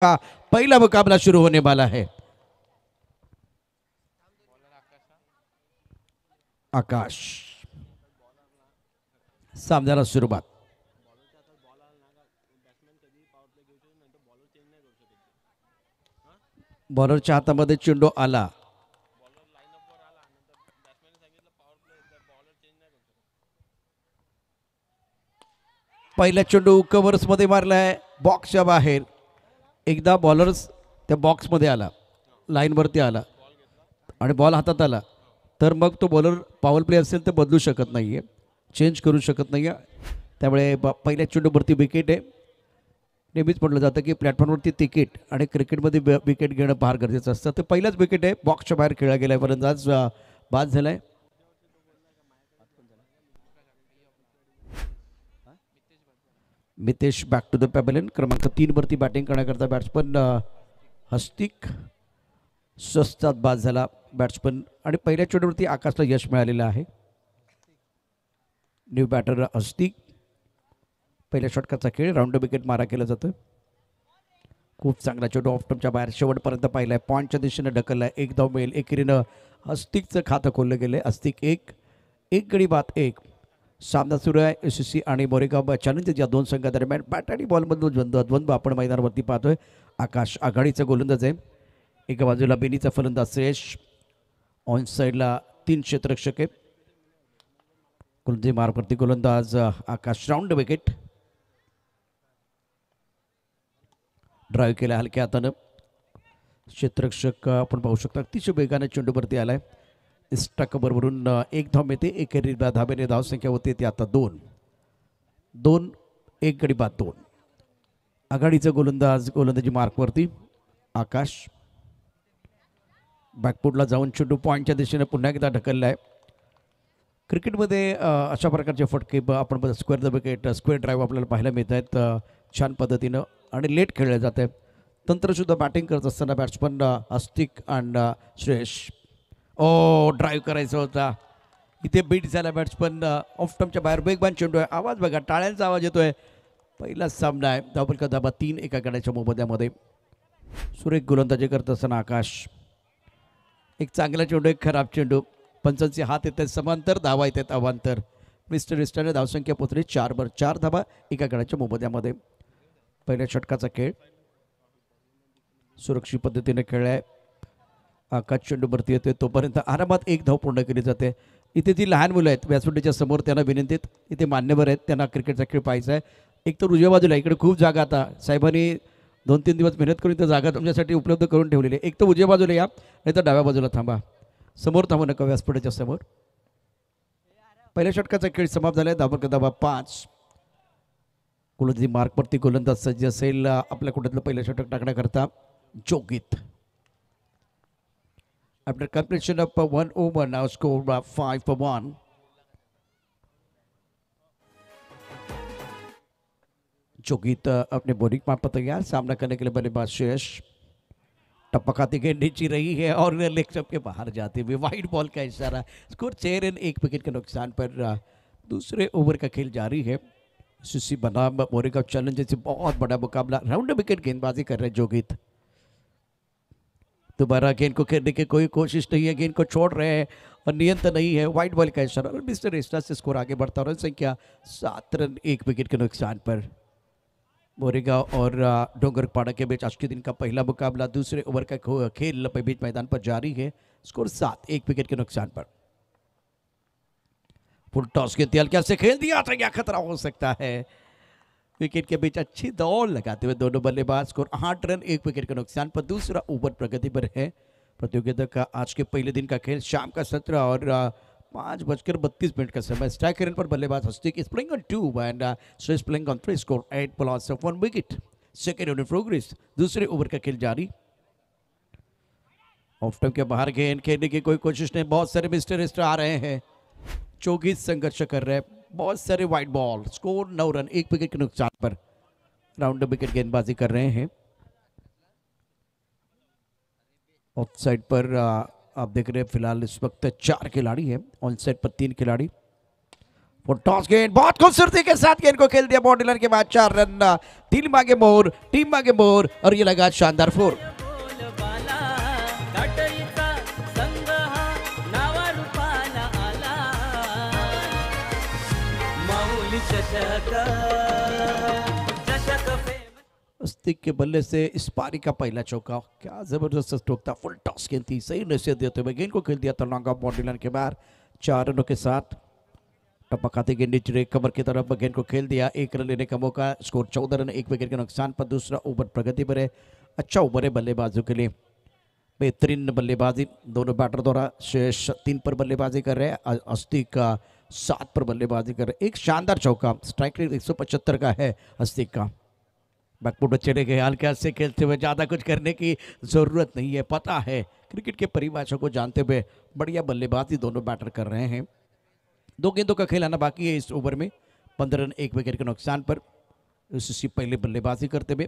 का पहला मुकाबला शुरू होने वाला है। आकाश सामन्याला सुरुवात। बॉलरच्या हातामध्ये चेंडू आला। पहिला चेंडू कव्हर्स मध्ये मारलाय बॉक्सच्या बाहेर। एकदा बॉलर्स त्या बॉक्स मध्ये आला, लाईन वरती आला आणि बॉल हातात आला तर मग तो बॉलर पॉवर प्ले असेल तर बदलू शकत नाहीये, चेंज करू शकत नाहीये। त्यामुळे पहिल्या चेंडूवरती विकेट आहे। नेहमीच म्हटलं जातं की प्लॅटफॉर्मवरती तिकीट आणि क्रिकेटमध्ये विकेट घेणं फार गरजेचं असतं। ते पहिलाच विकेट आहे, बॉक्सच्या बाहेर खेळला गेलाय, फलंदाज बाद झालाय। Mitesh back to the pavilion. क्रमांक 3 वरती बॅटिंग करण्याकरता बॅट्समन हस्तिक स्वस्तात बाद झाला बॅट्समन। आणि पहिल्या चेंडूवरती आकाशला यश मिळालेलं आहे। New batter Hastik. पहिल्या षटकाचा खेळ, राऊंड विकेट मारा केला जातो। खूप चांगला चेंडू ऑफ स्टंपच्या बाहेर शेवटपर्यंत पाहिलाय, पॉईंटच्या दिशेने ढकललाय। एक धाव मिळेल। एकेरीनं हस्तिकचं खातं खोललं गेलंय। हस्तिक एक गडी बाद एक। सामना सुरू आहे एसएससी आणि मोरेगाव चॅलेंजर्स या दोन संघादरम्यान। बॅट आणि बॉलमधून द्वंद्व आपण मैदानावरती पाहतोय। आकाश आघाडीचा गोलंदाज आहे। एका बाजूला बेनीचा फलंदाज श्रेयश, ऑन साईडला 3 क्षेत्ररक्षक आहे। गोलंदाजी मार्गवरती गोलंदाज आकाश। Round wicket. ड्राईव्ह केला हलक्या हातानं। क्षेत्ररक्षक आपण पाहू शकता अतिशय वेगाने चेंडूवरती आलाय। स्ट्राइक बरोबरून एक धाव मिळते। एकेरी धाब्याने धावसंख्या होते ती आता 2 एक गडी बाद 2। आघाडीचा गोलंदाज गोलंदाजी मार्कवरती आकाश। बॅकफुटला जाऊन चेंडू पॉईंटच्या दिशेने पुन्हा एकदा ढकललाय। क्रिकेटमध्ये अशा प्रकारचे फटके आपण square the wicket, square drive आपल्याला पाहायला मिळत आहेत छान पद्धतीनं आणि लेट खेळले जात आहे। तंत्रसुद्धा बॅटिंग करत असताना बॅट्समन हस्तिक अँड श्रेयश। ड्राईव्ह करायचा होता, इथे बीट झाला बॅट्समन ऑफ स्टंपच्या बाहेर। वेगवान चेंडू आहे, आवाज बघा, टाळ्यांचा आवाज येतोय। पहिला सामना आहे, धावफलका धाबा 3 एका गड्याच्या मोबदल्यामध्ये। सुरेख गोलंदाजी करत असताना आकाश। एक चांगला चेंडू, एक खराब चेंडू, पंचांचे हात येत आहेत समांतर, धावा येतात अवांतर। मिस्टर इस्टरने धावसंख्या पोहोचली 4 धावा एका गड्याच्या मोबदल्यामध्ये। पहिल्या षटकाचा खेळ सुरक्षित पद्धतीने खेळलाय। आकाश चेंडूवरती येते तोपर्यंत आरामात एक धाव पूर्ण केली जाते। इथे जी लहान मुलं आहेत व्यासपीठाच्या समोर, त्यांना विनंतीत, इथे मान्यवर आहेत, त्यांना क्रिकेटचा खेळ पाहायचा आहे। एक तर उजव्या बाजूला, इकडे खूप जागा आता साहेबांनी 2-3 दिवस मेहनत करून इथं जागा तुमच्यासाठी उपलब्ध करून ठेवलेली आहे। एक तर उजव्या बाजूला या, नाही तर डाव्या बाजूला थांबा, समोर थांबू नका व्यासपीठाच्या समोर। पहिल्या षटकाचा खेळ समाप्त झालाय, धावफलक धाबा 5। गोलंदाजी मार्कवरती गोलंदाज सज्ज असेल आपल्या कुठलं पहिलं षटक टाकण्याकरता जोगित। After completion of 1 over, now score 5-1. जोगित अपने बॉलिंग मार पर तैयार, सामना करने के लिए बल्लेबाज श्रेयश। टप्पा खाती गेंद नीचे रही है और लेग स्टंप के बाहर जाते हुए वाइड बॉल का इशारा। स्कोर 6 रन 1 विकेट के नुकसान पर दूसरे ओवर का खेल जारी है। सीसी बनाम मोरेगांव चैलेंजर्स से बहुत बड़ा मुकाबला, राउंड विकेट गेंदबाजी कर रहे हैं जोगित। दोबारा गेंद को खेलने की कोई कोशिश नहीं है, गेंद को छोड़ रहे हैं और नियंत्रण नहीं है, वाइट बॉल का इशारा और मिस्टर एस्टा से स्कोर आगे बढ़ता। रन संख्या 7 रन 1 विकेट के नुकसान पर। मोरेगांव और डोंगरपाड़ा के बीच आज के दिन का पहला मुकाबला, दूसरे ओवर का खेल बीच मैदान पर जारी है। स्कोर 7 1 विकेट के नुकसान पर। फुल टॉस के तेल कैसे खेल दिया था, क्या खतरा हो सकता है। विकेट के बीच अच्छी दौड़ लगाते हुए दोनों बल्लेबाज। स्कोर 8 रन 1 विकेट के नुकसान पर। दूसरा ओवर प्रगति पर है। प्रतियोगिता का आज के पहले दिन का खेल शाम का 17 और 5:32 का समय। स्ट्राइक रेट पर बल्लेबाज Hastik is playing on 2 and Shreyash playing on 3। Score 8 plus 1 wicket. Second over progress. दूसरे ओवर का खेल जारी। ऑफ स्टंप के बाहर गेंद खेलने की कोई कोशिश नहीं, बहुत सारे मिस्टर एस्टा आ रहे हैं, जोगित संघर्ष कर रहे हैं, बहुत सारे wide ball. Score 9 run 1 wicket के नुकसान पर। राउंड विकेट गेंदबाजी कर रहे हैं। ऑफ साइड पर आप देख रहे हैं फिलहाल इस वक्त 4 खिलाड़ी हैं, ऑन साइड पर 3 खिलाड़ी। टॉस गेंद बहुत खूबसूरती के साथ गेंद को खेल दिया बॉडी लाइन के बाद 4 रन। टीम आगे मोर और ये लगा शानदार 4। अस्तिक के बल्ले से इस पारी का पहला चौका, क्या जबरदस्त स्ट्रोक था। फुल टॉस गेंद थी, सही नसीहत देते हुए गेंद को खेल दिया था लॉन्ग ऑफ बॉडी लाइन के बाहर 4 रनों के साथ। टपकाते गेंद नीचे कमर की तरफ गेंद को खेल दिया, 1 रन लेने का मौका। स्कोर 14 रन 1 विकेट के नुकसान पर। दूसरा ओवर प्रगति पर है, अच्छा ओवर है बल्लेबाजों के लिए, बेहतरीन बल्लेबाजी दोनों बैटर द्वारा। शेष 3 पर बल्लेबाजी कर रहे हैं, अस्तिक का 7 पर बल्लेबाजी कर रहे हैं। एक शानदार चौका, स्ट्राइक रेट 175 का है अस्तिक का। बैकफुट चले गए, हल्के से खेलते हुए, ज़्यादा कुछ करने की ज़रूरत नहीं है। पता है क्रिकेट के परिभाषा को जानते हुए बढ़िया बल्लेबाजी दोनों बैटर कर रहे हैं। 2 गेंदों का खेल आना बाकी है इस ओवर में। 15 रन 1 विकेट के नुकसान पर। इससे पहले बल्लेबाजी करते हुए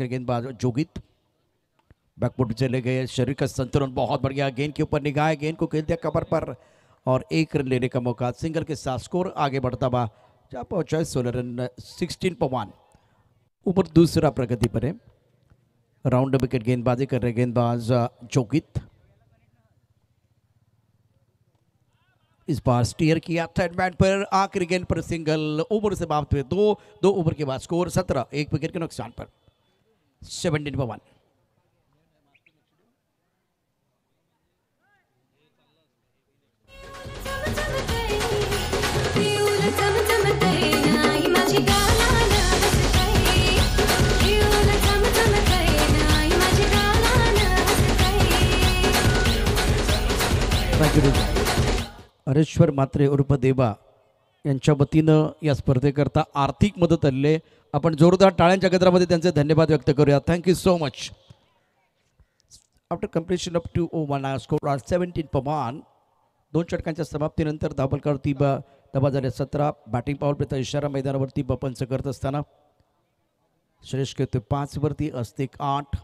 गेंदबाज जोगित बैकफुट चले गए, शरीर का संतुलन बहुत बढ़िया। गेंद के ऊपर निगाह, गेंद को खेल दिया कवर पर और 1 रन लेने का मौका। सिंगल के साथ स्कोर आगे बढ़ता हुआ जहाँ पहुंचा 16 रन 16 पर 1। ऊपर दूसरा प्रगति पर है, राउंड विकेट गेंदबाजी कर रहे गेंदबाज जोगित। इस बार स्टीयर किया थर्ड बैट पर, आखिरी गेंद पर सिंगल। ओवर से समाप्त हुए 2 ओवर के बाद स्कोर 17 1 विकेट के नुकसान पर 17 पर 1। हरेश्वर म्हात्रे उर्फ देवा यांच्या वतीनं या स्पर्धेकरता आर्थिक मदत आलेली आहे। आपण जोरदार टाळ्यांच्या गजरामध्ये त्यांचे धन्यवाद व्यक्त करूया। Thank you so much. After completion of 2 over score 17 पर 1। 2 षटकांच्या समाप्तीनंतर धावफलकावरती दबा झाले 17। बॅटिंग पॉवर प्लेचा इशारा मैदानावरती पंच करत असताना श्रेष्ठ खेळतोय 5 वरती, अस्तिक 8।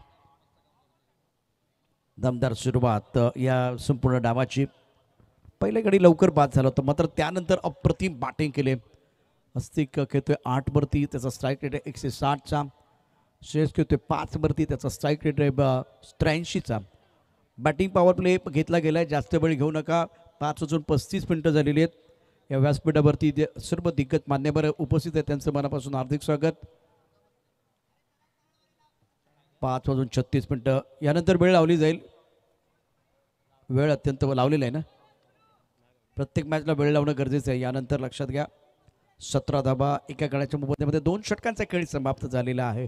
दमदार सुरुवात या संपूर्ण डावाची। पहिल्या गडी लवकर बाद झाला होता, मात्र त्यानंतर अप्रतिम बॅटिंग केले। अस्तिक खेळतोय 8 वरती, त्याचा स्ट्राईक रेट आहे 160चा। श्रेष्ठ खेळतोय 5 वरती, त्याचा स्ट्राईक रेट आहे 83चा। बॅटिंग पॉवर प्ले घेतला गेलाय, जास्त वेळ घेऊ नका। 5:35 मिनिटं झालेली आहेत। या व्यासपीठावरती सर्व दिग्गज मान्यवर उपस्थित आहेत, त्यांचं मनापासून हार्दिक स्वागत। 5:36 मिनिटं यानंतर वेळ लावली जाईल। वेळ अत्यंत लावलेला आहे ना, प्रत्येक मॅचला वेळ लावणं गरजेचं आहे। यानंतर लक्षात घ्या 17 धाबा एका गड्याच्या मोबदल्यामध्ये 2 षटकांचा खेळ समाप्त झालेला आहे।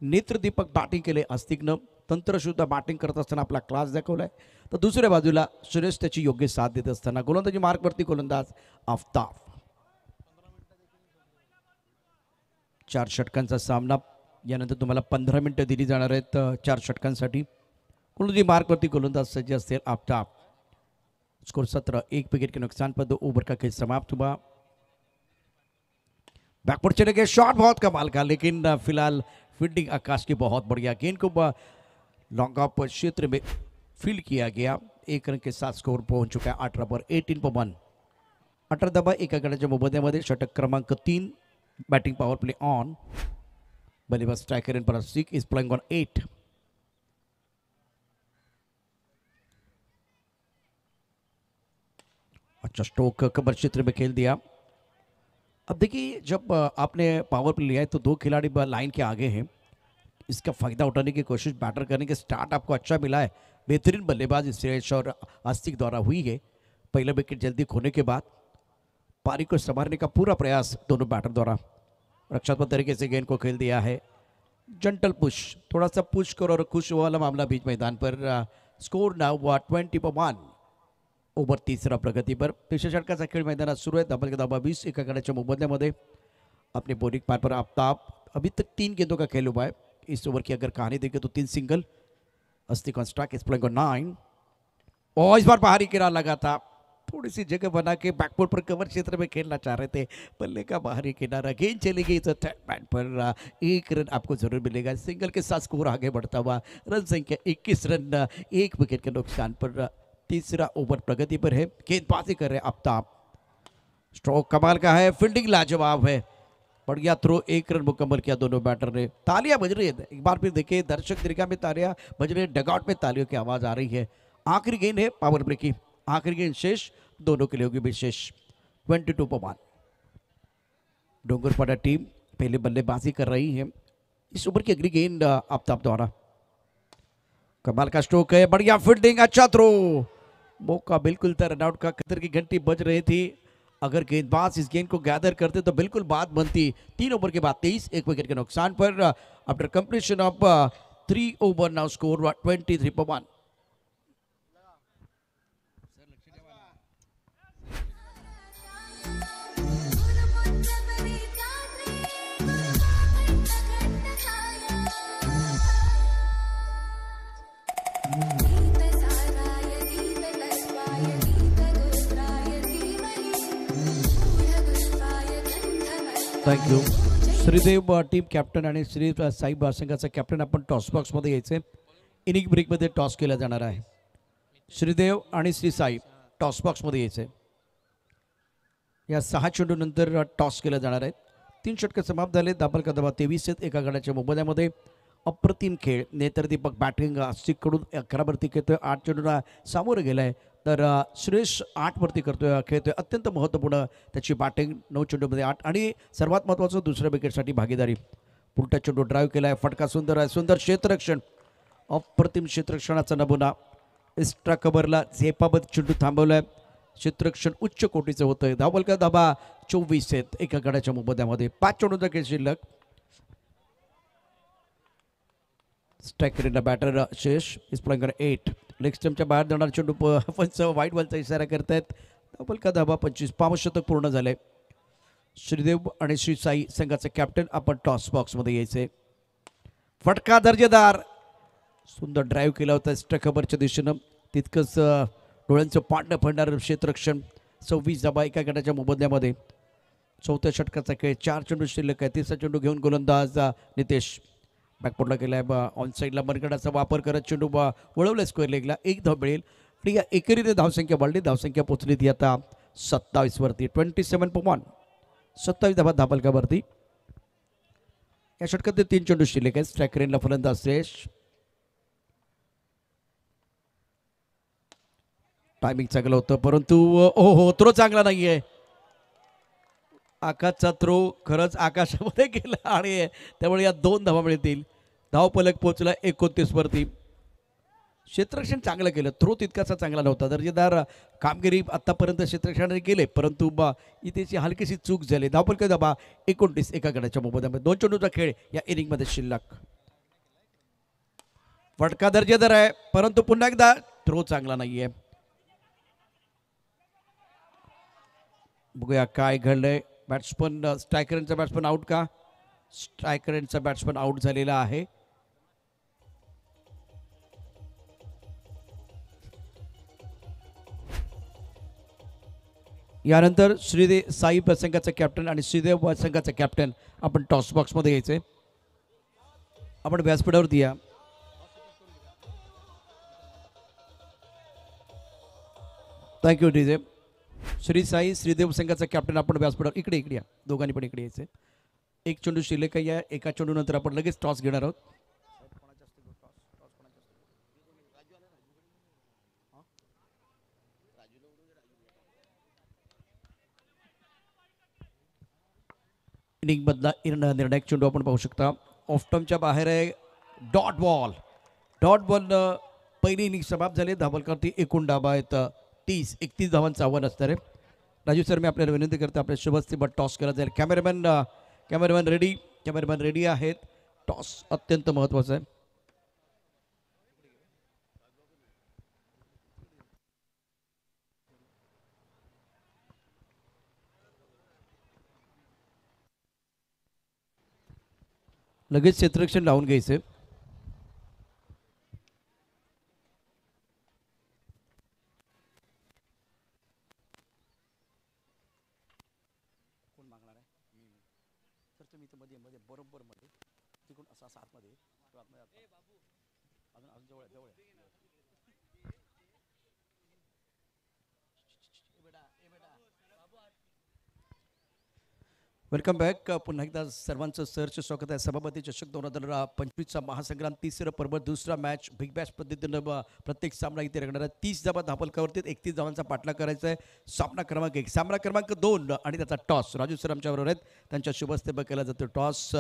नेत्रदीपक बॅटिंग केले अस्तिकनं, तंत्रशुद्ध बॅटिंग करत असताना आपला क्लास दाखवलाय। तर दुसऱ्या बाजूला सुरेश त्याची योग्य साथ देत असताना गोलंदाजी मार्कवरती गोलंदाज आफ्ताब। 4 षटकांचा सामना, यानंतर तुम्हाला 15 मिनिटं दिली जाणार आहेत 4 षटकांसाठी। गोलंदाजी मार्कवरती गोलंदाज सज्ज असतील आफ्ताब। स्कोर 17 1 विकेट के नुकसान पर। 2 ओवर का खेल समाप्त हुआ। बैकवर्ड चले गए, शॉट बहुत कमाल का, लेकिन फिलहाल फील्डिंग आकाश की बहुत बढ़िया। गेंद को लॉन्ग ऑफ क्षेत्र में फील्ड किया गया। 1 रन के साथ स्कोर पहुंच चुका है 18 पर 18 पर 1। 18 धाबा एका गड्याच्या मोबदल्यामध्ये। षटक क्रमांक 3, बॅटिंग पॉवर प्ले ऑन। बल्लेबाज striker per Astik is playing on 8। अच्छा स्ट्रोक कबर क्षेत्र में खेल दिया। अब देखिए, जब आपने पावर प्ले लिया है तो 2 खिलाड़ी लाइन के आगे हैं। इसका फ़ायदा उठाने की कोशिश बैटर करने के स्टार्ट आपको अच्छा मिला है। बेहतरीन बल्लेबाजी श्रेयस और आस्तिक द्वारा हुई है। पहला विकेट जल्दी खोने के बाद पारी को संभालने का पूरा प्रयास दोनों बैटर द्वारा। रक्षात्मक तरीके से गेंद को खेल दिया है। जंटल पुश, थोड़ा सा पुश करो और खुश वाला मामला बीच मैदान पर। स्कोर नाउ 20 पर 1। ओवर तीसरा प्रगति पर। तिसऱ्या षटकाचा खेळ मैदानात सुरू आहे। डबल के धाबा 20 एका गड्याच्या मोबदल्यामध्ये। अपने बॉलिंग पार पर आफ्ताब। अभी तक 3 गेंदों का खेल हुआ है। इस ओवर की अगर कहानी देखें तो 3 single. Astik on strike is playing on 9। और इस बार बाहरी किनारा लगा था, थोड़ी सी जगह बना के बैकफुट पर कवर क्षेत्र में खेलना चाह रहे थे। बल्ले का बाहरी किनारा, गेंद चली गई तो थर्ड बैट पर 1 रन आपको जरूर मिलेगा। सिंगल के साथ स्कोर आगे बढ़ता हुआ। रन संख्या 21 रन 1 विकेट के नुकसान पर। तीसरा ओवर प्रगति पर है। गेंदबाजी कर रहे आफ्ताब। स्ट्रोक कमाल का है, फील्डिंग लाजवाब है, बढ़िया थ्रो, 1 रन मुकम्मल किया दोनों बैटर ने। तालियां बज रही है, एक बार फिर देखिए दर्शक दीर्घा में तालियां बज रही है, डगआउट में तालियों की आवाज आ रही है। आखिरी गेंद है पावर प्ले की, आखिरी गेंद शेष, दोनों के लिए होगी विशेष। 22 पर 1। डोंगरपाड़ा टीम पहले बल्लेबाजी कर रही है। इस ओवर की अगली गेंद आफ्ताब द्वारा। कमाल का स्ट्रोक है, बढ़िया फील्डिंग, अच्छा थ्रो, मौका बिल्कुल था, रनआउट का खतर की घंटी बज रही थी। अगर गेंदबाज इस गेंद को गैदर करते तो बिल्कुल बात बनती। 3 ओवर के बाद 23, 1 विकेट के नुकसान पर। After completion of 3 over now score 23 पर 1। थँक्यू श्रीदेव टीम कॅप्टन आणि श्री साई संघाचा कॅप्टन आपण टॉस बॉक्समध्ये यायचे. इनिंग ब्रेकमध्ये टॉस केला जाणार आहे. श्रीदेव आणि श्री साई टॉस बॉक्समध्ये यायचे. या 6 चेंडूनंतर टॉस केला जाणार आहे. 3 षटके समाप्त झाले. दाबल का धावा 23 आहेत एका गडाच्या मोबदल्यामध्ये. अप्रतिम खेळ. नेतर दीपक बॅटिंग कडून 11 वरती खेळतोय, 8 चेंडूला सामोरं गेलाय. तर सुरेश 8 वरती करतोय, खेळतोय. अत्यंत महत्त्वपूर्ण त्याची बॅटिंग. 9 चेंडूमध्ये 8 आणि सर्वात महत्त्वाचं दुसऱ्या विकेटसाठी भागीदारी. पुलटा चेंडू ड्राईव्ह केलाय, फटका सुंदर आहे, सुंदर क्षेत्ररक्षण, अप्रतिम क्षेत्ररक्षणाचा नमुना. एक्स्ट्रा कव्हरला झेपाबत चेंडू थांबवलाय. क्षेत्ररक्षण उच्च कोटीचं होतंय. धावल का धाबा 24 आहेत एका गडाच्या मोबदल्यामध्ये. 5 चेंडूचा खेळ शिल्लक. स्ट्राइक करेला बॅटर शेष इज प्लेइंग 8. लेग स्टंपच्या बाहेर जाणार चेंडू पंच वाईट बॉलचा इशारा करतायत. डबल का धाबा 25. 5 शतक पूर्ण झाले. श्रीदेव आणि श्री साई संघाचे कॅप्टन आपण टॉस बॉक्समध्ये यायचे. फटका दर्जेदार, सुंदर ड्राईव्ह केला होता स्ट्राइकरच्या दिशेनं. तितकंच डोळ्यांचं पांढरं फडणारं क्षेत्ररक्षण. 26 धाबा एका गटाच्या मोबदल्यामध्ये. चौथ्या षटकाचा खेळ. 4 चेंडू शिल्लक आहे. तिसरा चेंडू घेऊन गोलंदाज नितेश बॅकपोर्टला गेलाय. ऑन साईडला मनगडाचा वापर करत चेंडू वळवला स्क्वेअर लेगला. 1 धाव मिळेल. या एकेरीने धावसंख्या वाढली. धावसंख्या पोचली ती आता 27 वरती. 27 पर 1. 27 धाबा धाबलकावरती. या षटकात 3 चेंडू शिल्लक आहेत. स्ट्राइक रेनला फलंदाज श्रेयश. टायमिंग चांगलं होतं परंतु ओहो थ्रो चांगला नाहीये. आकाशचा थ्रो खरंच आकाशामध्ये गेला आणि त्यामुळे या 2 धावा मिळतील. धावफलक पोहोचला 29 वरती. क्षेत्ररक्षण चांगलं केलं, थ्रो तितकासा चांगला नव्हता. दर्जेदार कामगिरी आतापर्यंत क्षेत्ररक्षणाने केले परंतु इथेची हलकीशी चूक झाली. धावफलक धाबा 29 एका गडाच्या मोबदल्यामध्ये. 2 चेंडूचा खेळ या इनिंगमध्ये शिल्लक. फटका दर्जेदार आहे परंतु पुन्हा एकदा थ्रो चांगला नाहीये. बघूया काय घडलंय. बॅट्समन स्ट्रायकरचा बॅट्समन आउट का? स्ट्रायकरचा बॅट्समन आउट झालेला आहे. यानंतर श्रीदेव साई संघाचा कॅप्टन आणि श्रीदेव संघाचा कॅप्टन आपण टॉस बॉक्समध्ये यायचे. आपण व्यासपीठावरती या. Thank you DJ. श्री साई श्रीदेव संघाचा कॅप्टन आपण व्यासपीठावर इकडे या. दोघांनी पण इकडे यायचे. 1 चेंडू शिल्लक आहे. एका चेंडू नंतर आपण लगेच टॉस घेणार आहोत. इनिंग मधला निर्णायक चेंडू आपण पाहू शकता. ऑफ टर्मच्या बाहेर आहे. Dot ball. डॉट बॉल पहिली इनिंग समाप्त झाली. धावलकावरती एकूण धावा आहेत 30. 31 धावांचं आव्हान असणार आहे. राजू सर मी आपल्याला विनंती करतो आपल्या शुभस्थितीवर टॉस केला जाईल. कॅमेरामॅन रेडी आहेत. टॉस अत्यंत महत्त्वाचा आहे. लगेच क्षेत्ररक्षण लावून घ्यायचे. कोण मागणार आहे? सर तुम्ही इथं मध्ये बरोबर मध्ये तिकडून असा आतमध्ये अजून जवळ जवळ वेलकम बॅक. पुन्हा एकदा सर्वांचं सरचं स्वागत आहे. सभापती चषक 2025चा महासंग्राम तिसरं पर्व दुसरा मॅच बिग बॅश पद्धतीनं प्रत्येक सामना इथे रंगणार आहे. 30 धावा धापलकावरती 31 धावांचा पाठलाग करायचा आहे. सामना क्रमांक 1 सामना क्रमांक 2 आणि त्याचा टॉस राजू सर आमच्याबरोबर आहेत. त्यांच्या शुभ हस्ते केला जातो टॉस.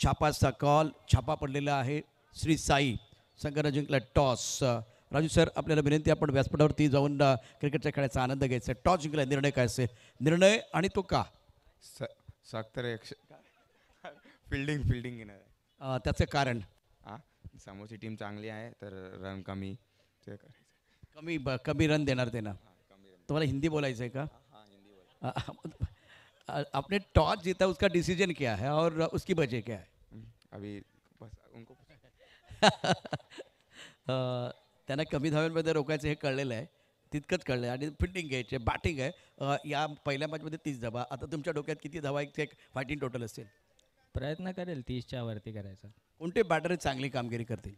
छापाचा कॉल छापा पडलेला आहे. श्री साई संघानं जिंकला टॉस. राजू सर आपल्याला विनंती आपण व्यासपीठावरती जाऊन क्रिकेटच्या खेळाचा आनंद घ्यायचा आहे. टॉस जिंकला निर्णय काय असेल निर्णय आणि तो का सक्त फिल्डिंग घेणार आहे. त्याचं कारण हां समोरची टीम चांगली आहे तर रन कमी ते करायचं. कमी रन देणार ते ना. तुम्हाला हिंदी बोलायचं आहे का? हाँ हिंदी बोल. आपने टॉस जीता उसका डिसीजन क्या है और उसकी वजह क्या है? अभी बस उनको त्यांना कमी धाव्यांमध्ये रोखायचं हे कळलेलं आहे. तितकंच कळलं आहे आणि फिल्डिंग घ्यायचे बॅटिंग आहे. या पहिल्या मॅचमध्ये 30 धावा. आता तुमच्या डोक्यात किती धावा एक फायटिंग टोटल असेल? प्रयत्न करेल 30च्या वरती करायचा. कोणते बॅटर चांगली कामगिरी करतील?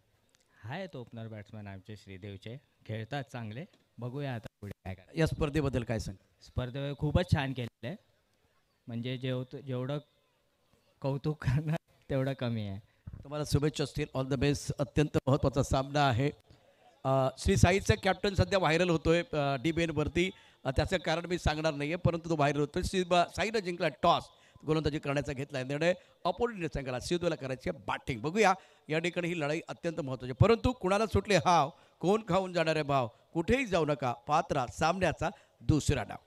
आहेत ओपनर बॅट्समॅन आमचे श्रीदेवचे खेळतात चांगले. बघूया आता पुढे काय करायचं. या स्पर्धेबद्दल काय सांग? स्पर्धे खूपच छान केलेलं आहे. म्हणजे जेवढं कौतुक करणार तेवढं कमी आहे. तुम्हाला शुभेच्छा असतील. All the best. अत्यंत महत्त्वाचा सामना आहे. श्री साईचा कॅप्टन सध्या व्हायरल होतोय DBNवरती. त्याचं कारण मी सांगणार नाही आहे परंतु तो व्हायरल होतोय. साईनं जिंकला टॉस गोलंदाजी करण्याचा घेतला निर्णय. अपोजिट संघाला सिद्धूला करायची बॅटिंग. बघूया या ठिकाणी ही लढाई अत्यंत महत्त्वाची. परंतु कुणाला सुटले हाव कोण खाऊन जाणारे भाव कुठेही जाऊ नका. पात्रा सामन्याचा दुसरा डाव.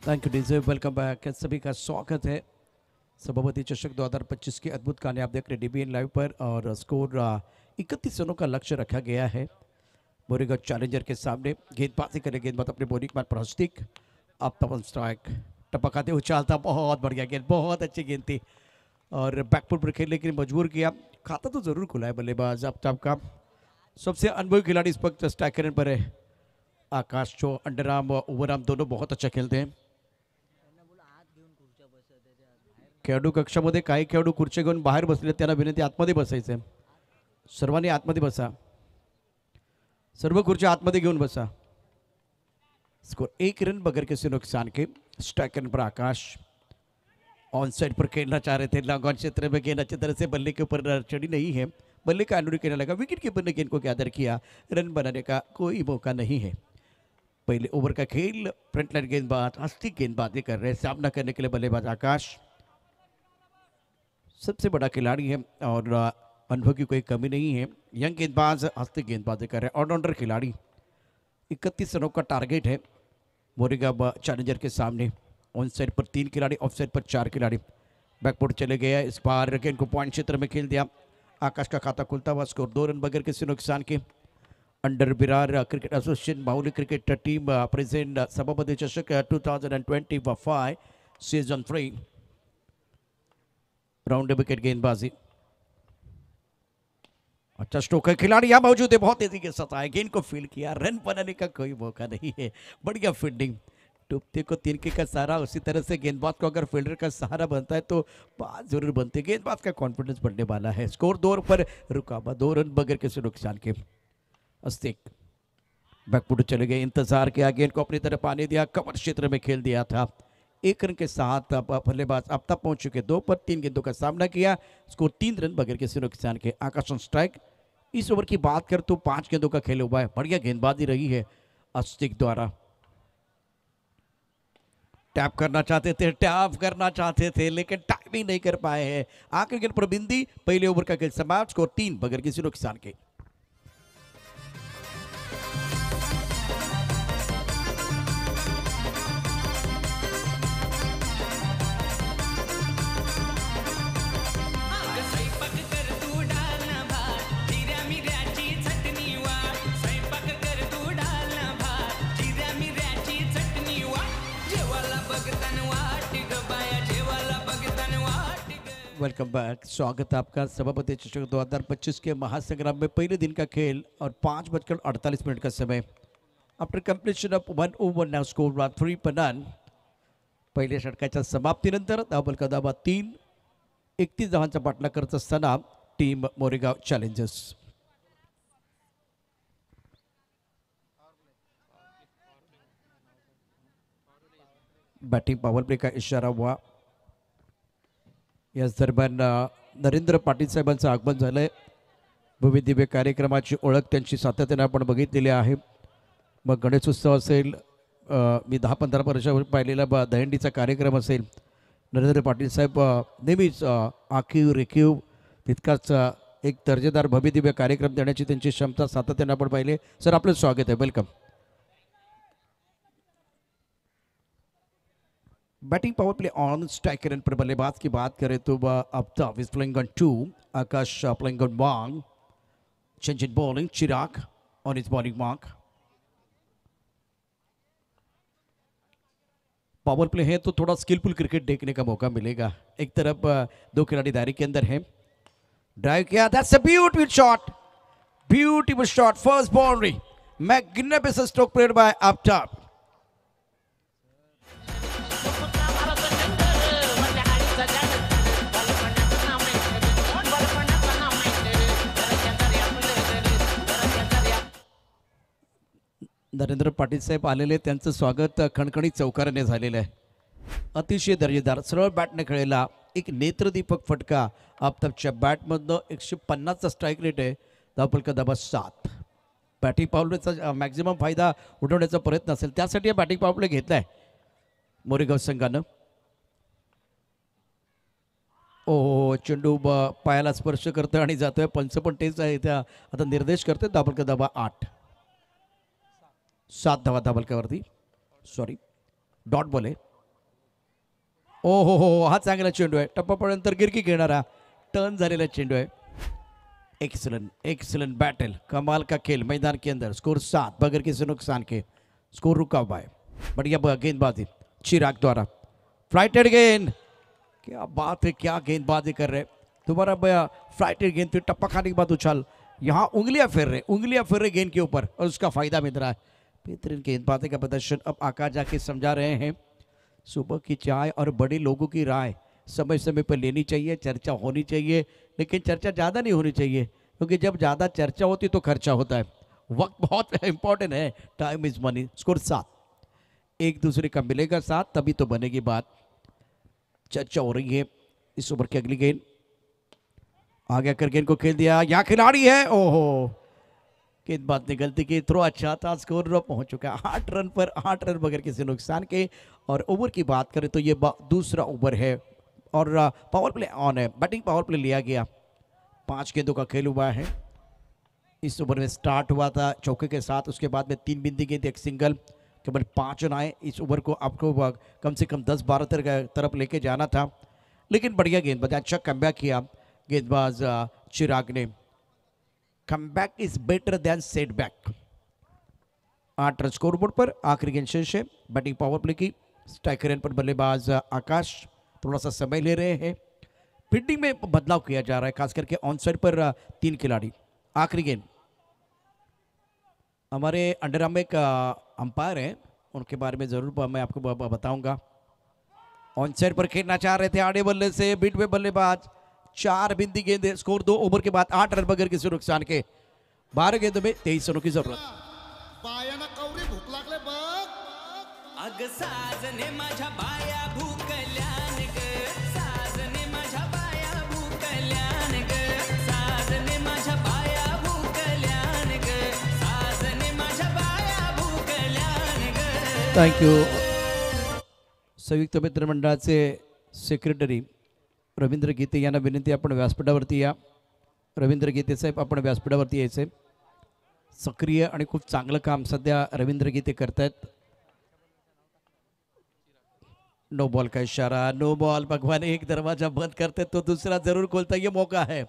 Thank you DJ. Welcome back. सभी का स्वागत है सभापति चषक 2025 की अद्भुत कहानी आप देख रहे हैं DBN लाइव पर. और स्कोर 31 रनों का लक्ष्य रखा गया है बोरीगढ़ चैलेंजर के सामने. गेंदबाजी करे गेंदबाज अपने बॉलिंग पर प्रहस्तिक अब तब स्ट्राइक टपकाते उछालता. बहुत बढ़िया गेंद बहुत अच्छी गेंद थी और बैकफुट पर खेलने के लिए मजबूर किया. खाता तो ज़रूर खुला है बल्लेबाज आफ्ताब का. सबसे अनुभवी खिलाड़ी इस वक्त स्ट्राइकर पर है आकाश. जो अंडर आर्म ओवर आर्म दोनों बहुत अच्छा खेलते हैं. खेळाडू कक्षामध्ये काही खेळाडू खुर्ची घेऊन बाहेर बसले. त्यांना विनंती आतमध्ये बसायचं. सर्वांनी आतमध्ये बसा. सर्व खुर्च्या आतमध्ये घेऊन बसा. स्कोर 1 रन बगैर किसी नुकसान के. स्ट्राइकर पर आकाश ऑन साइड पर खेलना चाह रहे थे. लॉन्ग ऑन क्षेत्र में गेंद अच्छी तरह से बल्ले के ऊपर चढ़ी नहीं है. बल्ले का अनुरी कहने लगा. विकेट कीपर ने गेंद को गैदर किया. रन बनाने का कोई मौका नहीं है. पहले ओवर का खेल. फ्रंट लाइन गेंदबाज हस्ती गेंदबाजी कर रहे हैं. सामना करने के लिए बल्लेबाज आकाश सबसे बड़ा खिलाड़ी है और अनुभव की कोई कमी नहीं है. यंग गेंदबाज हस्ती गेंदबाजी कर रहे हैं. ऑलराउंडर खिलाड़ी. 31 रनों का टारगेट है बोरीगढ़ चैलेंजर के सामने. ऑन साइड पर 3 खिलाड़ी ऑफ साइड पर 4 खिलाड़ी. बैकफुट चले गया. इस बार गेंद को पॉइंट क्षेत्र में खेल दिया. आकाश का खाता खुलता हुआ. स्कोर 2 रन बगैर किसी नुकसान के. अंडर बिरार क्रिकेट एसोसिएशन बाहुली क्रिकेट टीम प्रेजेंट सभापति चषक 2025 सीजन 3. राउंड विकेट गेंदबाजी. अच्छा स्ट्रोक है. खिलाड़ी यहाँ मौजूद है. बहुत तेजी के साथ आए. गेंद को फील्ड किया. रन बनाने का कोई मौका नहीं है. बढ़िया फील्डिंग. टुपते को तिनके का सहारा. उसी तरह से गेंदबाज को अगर फील्डर का सहारा बनता है तो बात जरूर बनती है. गेंदबाज का कॉन्फिडेंस बढ़ने वाला है. स्कोर 2 पर रुका हुआ. 2 रन बगैर किसी नुकसान के. अस्तिक बैकफुट चले गए. इंतजार किया. गेंद को अपनी तरफ आने दिया. कवर क्षेत्र में खेल दिया था. 1 रन के साथ बल्लेबाज अब तक पहुंच चुके. 2 पर 3 गेंदों का सामना किया. स्कोर 3 रन बगैर किसी नुकसान के. आकाश ऑन स्ट्राइक. इस ओवर की बात कर तो 5 गेंदों का खेल हुआ है. बढ़िया गेंदबाजी रही है अस्तिक द्वारा. टैप करना चाहते थे लेकिन टाइमिंग नहीं कर पाए हैं. आखिर गेंद पर बिंदी. पहले ओवर का खेल समाप्त. स्कोर 3 बगैर किसी नुकसान के. Welcome back. स्वागत है आपका सभापति चषक 2025 के महासंग्राम में पहले दिन का खेल और 5:48 का समय। After completion of 1 over now score 3 पर नन। पहिल्या षटकाच्या समाप्तीनंतर धावबल कदाबा 3 31 धावांचा पाठलाग करत असताना team Moregaon challengers. Batting power play का इशारा हुआ। याच दरम्यान नरेंद्र पाटील साहेबांचं आगमन झालंय। भव्य दिव्य कार्यक्रमाची ओळख त्यांची सातत्याने आपण बघितलेली आहे। मग गणेशोत्सव असेल, मी 10-15 वर्षापूर्वी पाहिलेला दहीहंडीचा कार्यक्रम असेल, नरेंद्र पाटील साहेब नेहमीच आखीव रेखीव तितकाच एक दर्जेदार भव्य दिव्य कार्यक्रम देण्याची त्यांची क्षमता सातत्याने आपण पाहिले। सर, आपलं स्वागत आहे, welcome. Batting power play on. Striker end पर बल्लेबाज की बात करें तो Aftab is playing on 2, Akash playing on 1। Change in bowling, Chirag on is bowling mark. Power play है तो थोड़ा स्किलफुल क्रिकेट देखने का मौका मिलेगा। एक तरफ 2 खिलाड़ी दायरे के अंदर है। ड्राइव किया, that's a beautiful shot, beautiful shot, first boundary, magnificent stroke played by Aftab. Narendra Patil साहेब आलेले, त्यांचं स्वागत खणखणीत चौकाराने झालेलं आहे। अतिशय दर्जेदार सरळ बॅटने खेळलेला एक नेत्रदीपक फटका आफ्ताबच्या बॅटमधनं 150चा स्ट्राईक रेट आहे। धावफलक क्रमांक 7। बॅटिंग पावरप्लेचा मॅक्झिमम फायदा उठवण्याचा प्रयत्न असेल, त्यासाठी हा बॅटिंग पावरप्ले घेतलाय मोरेगाव संघानं। ओ चेंडू पायाला स्पर्श करतोय आणि जातोय। पंच पण तेच आहे, त्या आता निर्देश करतोय। धावफलक क्रमांक 8, 7 धावा धावफलकावरती, सॉरी डॉट बॉल आहे। ओ हो, हा चांगला चेंडू आहे, टप्पा पडल्यानंतर गिरकी घेणारा टर्न झालेला चेंडू आहे। एक्सलेंट बैटल, कमाल का खेल मैदान के अंदर। स्कोर 7 बगैर किसी नुकसान के, स्कोर रुका हुआ है। बढ़िया गेंदबाजी चिराग द्वारा, फ्लाइटेड गेंद, क्या बात है, क्या गेंदबाजी कर रहे। दोबारा फ्लाइटेड गेंद पे टप्पा खाने के बाद उछाल, यहाँ उंगलियां फेर रहे गेंद के ऊपर और उसका फायदा मिल रहा है। बेहतरीन गेंदबाजी का प्रदर्शन। अब आकाश जाके समझा रहे हैं सुबह की चाय और बड़े लोगों की राय समय समय पर लेनी चाहिए, चर्चा होनी चाहिए, लेकिन चर्चा ज़्यादा नहीं होनी चाहिए, क्योंकि जब ज़्यादा चर्चा होती तो खर्चा होता है। वक्त बहुत इंपॉर्टेंट है, टाइम इज मनी। स्कोर 7, एक दूसरे का मिलेगा साथ तभी तो बनेगी बात। चर्चा हो रही है इस ओवर की अगली गेंद, आगे आकर गेंद को खेल दिया, यहाँ खिलाड़ी है, ओहो गेंदबाज ने गलती की। थ्रो अच्छा था, स्कोर ड्रॉप पहुंच चुका है 8 रन पर, 8 रन बगैर किसी नुकसान के। और ओवर की बात करें तो ये दूसरा ओवर है और पावर प्ले ऑन है। बैटिंग पावर प्ले लिया गया, 5 गेंदों का खेल हुआ है। इस ओवर में स्टार्ट हुआ था चौके के साथ, उसके बाद में 3 बिंदी गेंद, 1 सिंगल, केवल 5 रन आए। इस ओवर को आपको कम से कम 10-12 तरफ लेके जाना था, लेकिन बढ़िया गेंदबाज, अच्छा कमबैक किया गेंदबाज चिराग ने। Comeback is better than setback. 8 run score board पर, आखिरी गेंद शेष है बैटिंग पावर प्ले की। स्ट्राइकर एंड पर बल्लेबाज आकाश थोड़ा सा समय ले रहे हैं। फील्डिंग में बदलाव किया जा रहा है, खास करके ऑन साइड पर 3 खिलाड़ी। आखिरी गेंद, हमारे अंडर में एक अंपायर हैं, उनके बारे में जरूर मैं आपको बताऊंगा। ऑन साइड पर खेलना चाह रहे थे आड़े बल्ले से, बीट में बल्लेबाज, 4 बिंदी गेंद, स्कोर 2 ओवर के बाद 8 रन बगैर किसी नुकसान के। 12 गेंदों में 23 रनों की जरूरत। बायाना कवरी भूक लागले बघ, अग साजने माझ्या बाया भूकल्यान ग, साजने माझ्या बाया भूकल्यान ग, साजने माझ्या बाया भूकल्यान ग, साजने माझ्या बाया भूकल्यान ग। थँक्यू। संयुक्त मित्र मंडळाचे सेक्रेटरी रवींद्र गीते यांना विनंती, आपण व्यासपीठावरती या। रवींद्र गीते साहेब, आपण व्यासपीठावरती यायचे। सक्रिय आणि खूप चांगलं काम सध्या रवींद्र गीते करतायत। नो बॉल का इशारा, नो बॉल। भगवान एक दरवाजा बंद करते तो दूसरा जरूर खोलता, ये मौका है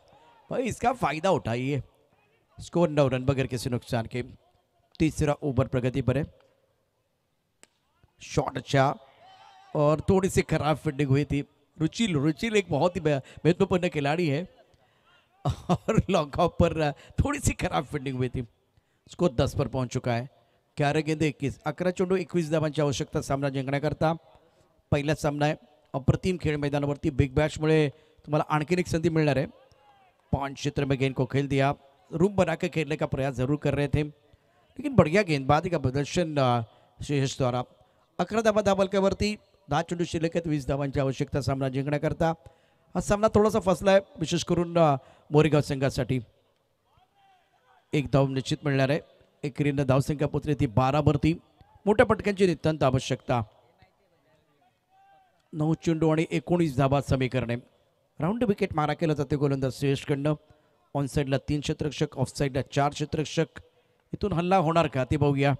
भाई, इसका फायदा उठाइए। स्कोर 9 रन बगैर किसी नुकसान के। तीसरा ओवर प्रगति पर है। शॉट अच्छा और थोड़ी सी खराब फील्डिंग हुई थी, रुचिल रुचिल एक बहुत ही महत्वपूर्ण खिलाड़ी है और लॉन्ग ऑफ पर थोड़ी सी खराब फील्डिंग हुई थी. स्कोर 10 पर पहुंच चुका है. 11 गेंदे 21, 11 चेंडू 21 धावांची आवश्यकता सामना जिंकण्याकरता. पहिलाच सामना आहे. अप्रतिम खेळ मैदानावरती. बिग बॅशमुळे तुम्हाला आणखीन एक संधी मिळणार है. 5 क्षेत्र में गेंद को खेल दिया. रूम बना के खेलने का प्रयास जरूर कर रहे थे, लेकिन बढ़िया गेंदबाजी का प्रदर्शन श्रेयस द्वारा. 11 धावा धाबलक्यावरती. 10 चेंडू शिल्लक आहेत. 20 धावांची आवश्यकता सामना जिंकण्याकरता. हा सामना थोडासा फसला आहे, विशेष करून मोरेगाव संघासाठी. एक धाव निश्चित मिळणार आहे. एकेरीनं धावसंख्या पोचली ती 12 वरती. मोठ्या पटक्यांची नितांत आवश्यकता. 9 चेंडू आणि 19 धावा समीकरणे. राऊंड विकेट मारा केला जाते गोलंदाज श्रेयसकडनं. ऑन साईडला 3 क्षेत्ररक्षक, ऑफ साईडला 4 क्षेत्ररक्षक. इथून हल्ला होणार का ते बघूया.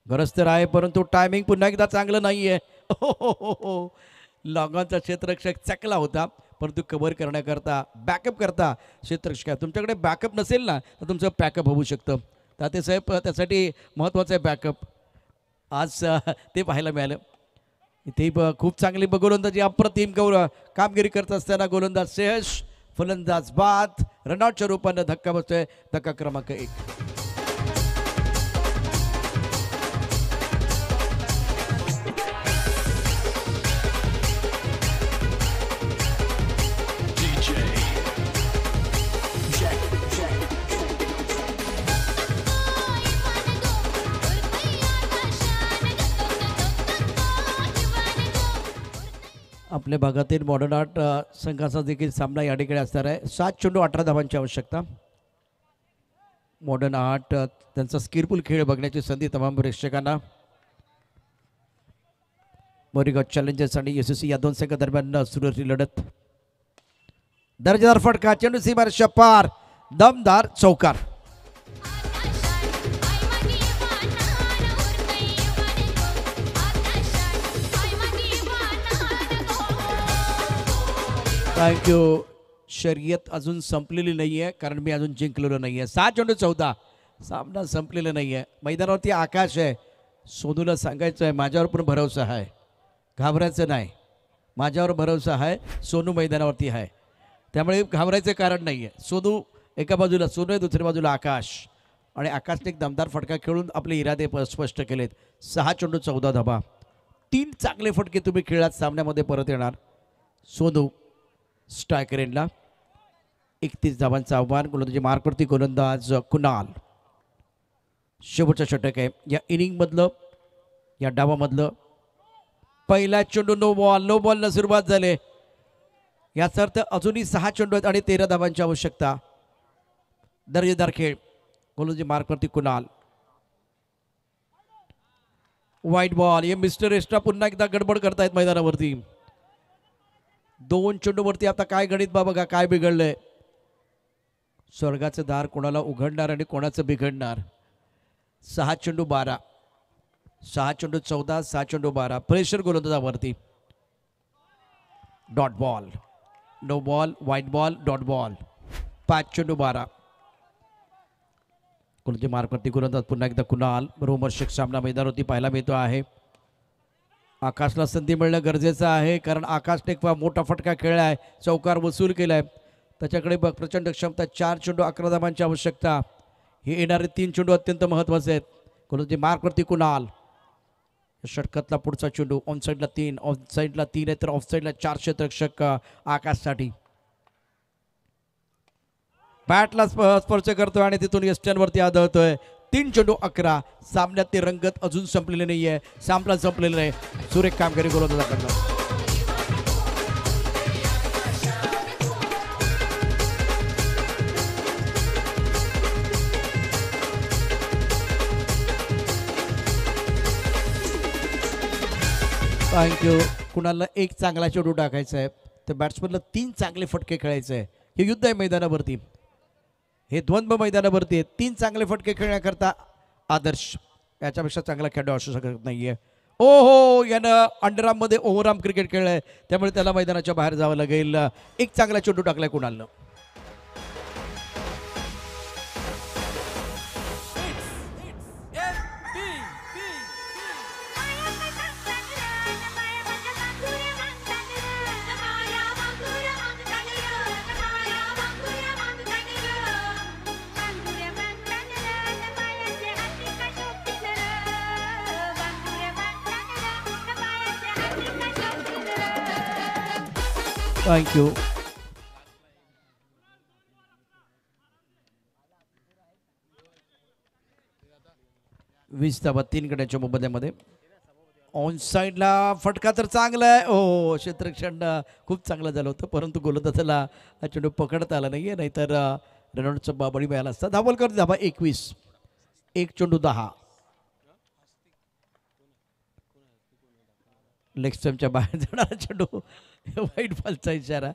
गरज तर आहे, परंतु टायमिंग पुन्हा एकदा चांगलं नाही आहे. लॉंगॉनचा क्षेत्ररक्षक चकला होता, परंतु कव्हर करण्याकरता बॅकअप करता क्षेत्ररक्षक. तुमच्याकडे बॅकअप नसेल ना तर तुमचं पॅकअप होऊ शकतं. ताते साहेब त्यासाठी महत्त्वाचं आहे बॅकअप. आज ते पाहायला मिळालं. इथे खूप चांगली गोलंदाजी अप्रतिम कामगिरी करत असताना गोलंदाज श्रेयस, फलंदाज बाद. रनआउटच्या रूपानं धक्का बसतोय. धक्का क्रमांक 1. आपल्या भागातील मॉडर्न आर्ट संघाचा देखील सामना या ठिकाणी असणार आहे. 7 चेंडू 18 धावांची आवश्यकता. मॉडर्न आर्ट त्यांचा स्किलफुल खेळ बघण्याची संधी तमाम प्रेक्षकांना. मोरेगाव चॅलेंजर्स आणि SSC या दोन संघादरम्यान सुरू असलेली लढत. दर्जेदार फटका, चेंडू सीमारेषा पार, दमदार चौकार. थँक्यू. शर्यत अजून संपलेली नाही आहे, कारण मी अजून जिंकलेलो नाही आहे. 7 चेंडू 14. सामना संपलेला नाही आहे. मैदानावरती आकाश आहे. सोनूला सांगायचं आहे माझ्यावर पण भरोसा आहे, घाबरायचं नाही. माझ्यावर भरोसा आहे. सोनू मैदानावरती आहे, त्यामुळे घाबरायचं कारण नाही आहे. सोनू एका बाजूला सोनू आहे, दुसऱ्या बाजूला आकाश. आणि आकाशने एक दमदार फटका खेळून आपले इरादे स्पष्ट केलेत. 6 चेंडू 14 धावा. 3 चांगले फटके तुम्ही खेळात सामन्यामध्ये परत येणार. सोनू स्ट्रायकर एंडला. 31 धावांचं आव्हान. गोलंदाजी मार्कवरती गोलंदाज कुणाल. शेवटचं षटक आहे या इनिंगमधलं, या डावामधलं. पहिला चेंडू नो बॉल. नो बॉलनं सुरुवात झाली. याचा अर्थ अजूनही 6 चेंडू आहेत आणि 13 धावांची आवश्यकता. दर्जेदार खेळ. गोलंदाजी मार्कवरती कुणाल. वाईट बॉल. हे मिस्टर एस्ट्रा पुन्हा एकदा गडबड करतायत मैदानावरती. 2 चेंडूवरती आता काय गणित बघा काय बिघडलंय. स्वर्गाचं दार कोणाला उघडणार आणि कोणाचं बिघडणार. 6 चेंडू 12. 6 चेंडू 14. 6 चेंडू 12. प्रेशर गोलंदाजावरती. Dot ball. No ball. Wide ball. Dot ball. 5 चेंडू 12. गोलंदाजी मार्कवरती गोलंदाज पुन्हा एकदा कुणाल. रोमर्षक सामना मैदानावरती पाहायला मिळतो आहे. आकाशला संधी मिळणं गरजेचं आहे, कारण आकाशने एक मोठा फटका खेळला आहे, चौकार वसूल केला आहे. त्याच्याकडे प्रचंड क्षमता. 4 चेंडू 11 धावांची आवश्यकता. हे येणारे 3 चेंडू अत्यंत महत्त्वाचे आहेत. गोलंदाजी मार्कवरती कुणाल. षटकातला पुढचा चेंडू. ऑन साईडला 3, ऑफ साईडला 3 आहे, तर ऑफ साईडला 4 क्षेत्ररक्षक आकाशसाठी. बॅटला स्पर्श करतोय आणि तिथून एस्टनवरती आदळतोय. 3 चेंडू 11. सामन्यात ते रंगत अजून संपलेले नाही आहे. सामना संपलेला आहे. सुरेख कामगिरी गोलंदाजाकडनं. थँक्यू. कुणाला एक चांगला चेंडू टाकायचा आहे, तर बॅट्समनला 3 चांगले फटके खेळायचे आहे. हे युद्ध आहे मैदानावरती. हे द्वंद्व मैदानावरती आहे. 3 चांगले फटके खेळण्याकरता आदर्श याच्यापेक्षा चांगला खेळाडू असू शकत नाहीये. ओहो, यानं अंडरआर्ममध्ये ओव्हरआर्म क्रिकेट खेळलंय, त्यामुळे त्याला मैदानाच्या बाहेर जावं लागेल. एक चांगला चेंडू टाकलाय कुणालनं. थँक्यू. वीस धावा 3 गड्याच्या मोबदल्यामध्ये. ऑन साईडला फटका तर चांगला आहे. हो, क्षेत्ररक्षण खूप चांगलं झालं होतं, परंतु गोलंदाजाला हा चेंडू पकडता आला नाही आहे, नाहीतर रनआउटचा बळी मिळाला असता. धावलकर धावा 21, एक चेंडू 10. लेग स्टंपच्या बाहेर जाणारा चेंडू, वाईट बॉलचा इशारा.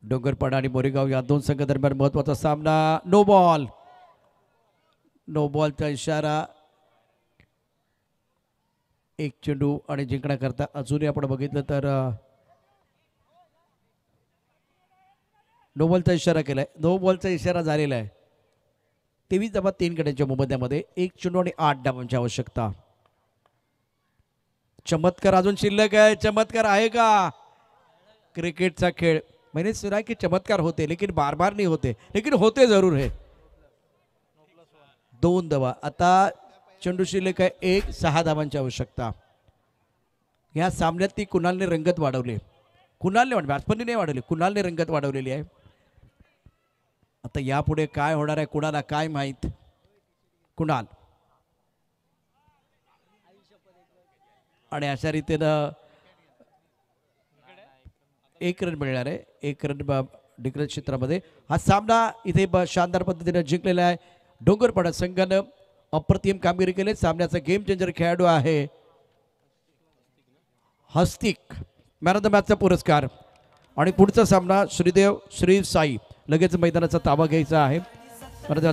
डोंगरपाडा आणि मोरेगाव या दोन संघादरम्यान महत्वाचा सामना. नो बॉल, नो बॉलचा इशारा. एक चेंडू आणि जिंकण्याकरता अजूनही आपण बघितलं तर नो बॉलचा इशारा केलाय. नो बॉलचा इशारा झालेला आहे. 23 धावा 3 गड्यांच्या मोबदल्यामध्ये. एक चेंडू आणि 8 धावांची आवश्यकता. चमत्कार अजून शिल्लक आहे. चमत्कार आहे का? क्रिकेटचा खेळ मैंने सुना की चमत्कार होते लेकिन बार बार नहीं होते, लेकिन होते जरूर है. 2 धावा. आता चेंडू शिल्लक आहे 1, 6 धावांची आवश्यकता. ह्या सामन्यात ती कुणालने रंगत वाढवली. कुणालने बॅट्समनने नाही वाढवली, कुणालने रंगत वाढवलेली आहे. आता यापुढे काय होणार आहे कुणाला काय माहीत. कुणाल आणि अशा रीतीनं 1 रन मिळणार आहे. 1 रन डिग्रज क्षेत्रामध्ये हा सामना इथे शानदार पद्धतीने जिंकलेला आहे. डोंगरपाडा संघानं अप्रतिम कामगिरी केली. सामन्याचा गेम चेंजर खेळाडू आहे हस्तिक. मॅन ऑफ द मॅचचा पुरस्कार. आणि पुढचा सामना श्रीदेव श्री साई लगेच मैदानाचा ताबा घ्यायचा आहे.